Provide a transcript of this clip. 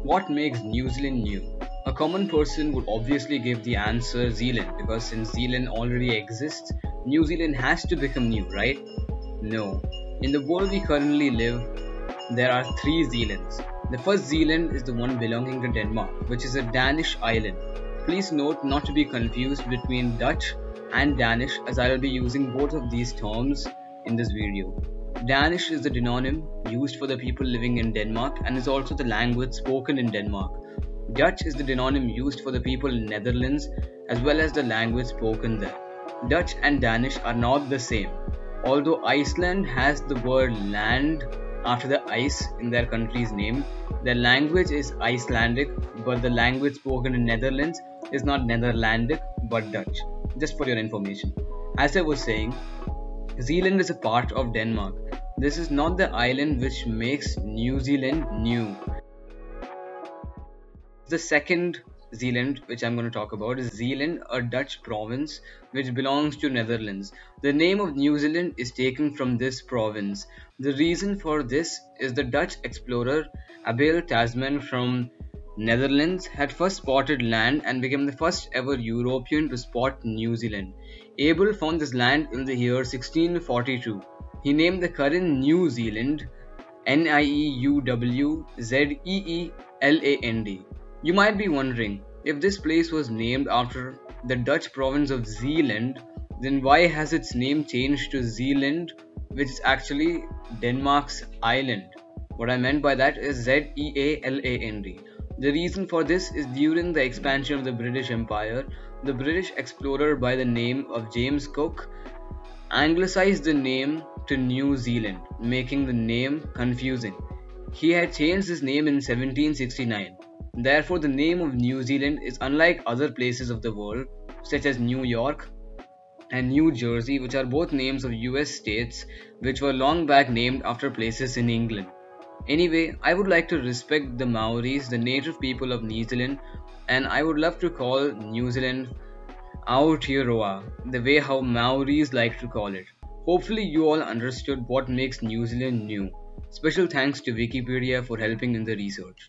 What makes New Zealand new? A common person would obviously give the answer Zealand, because since Zealand already exists, New Zealand has to become new, right? No. In the world we currently live, there are three Zealands. The first Zealand is the one belonging to Denmark, which is a Danish island. Please note not to be confused between Dutch and Danish, as I will be using both of these terms in this video. Danish is the demonym used for the people living in Denmark and is also the language spoken in Denmark. Dutch is the demonym used for the people in Netherlands as well as the language spoken there. Dutch and Danish are not the same. Although Iceland has the word land after the ice in their country's name, their language is Icelandic, but the language spoken in Netherlands is not Netherlandic but Dutch. Just for your information. As I was saying, Zealand is a part of Denmark. This is not the island which makes New Zealand new. The second Zealand which I'm going to talk about is Zeeland, a Dutch province which belongs to Netherlands. The name of New Zealand is taken from this province. The reason for this is the Dutch explorer Abel Tasman from Netherlands had first spotted land and became the first ever European to spot New Zealand. Abel found this land in the year 1642. He named the current New Zealand Neuwzeeland. You might be wondering, if this place was named after the Dutch province of Zeeland, then why has its name changed to Zealand, which is actually Denmark's island? What I meant by that is Zealand. The reason for this is during the expansion of the British Empire, the British explorer by the name of James Cook anglicized the name to New Zealand, making the name confusing. He had changed his name in 1769. Therefore, the name of New Zealand is unlike other places of the world, such as New York and New Jersey, which are both names of US states which were long back named after places in England. Anyway, I would like to respect the Maoris, the native people of New Zealand, and I would love to call New Zealand Aotearoa, the way how Maoris like to call it. Hopefully you all understood what makes New Zealand new. Special thanks to Wikipedia for helping in the research.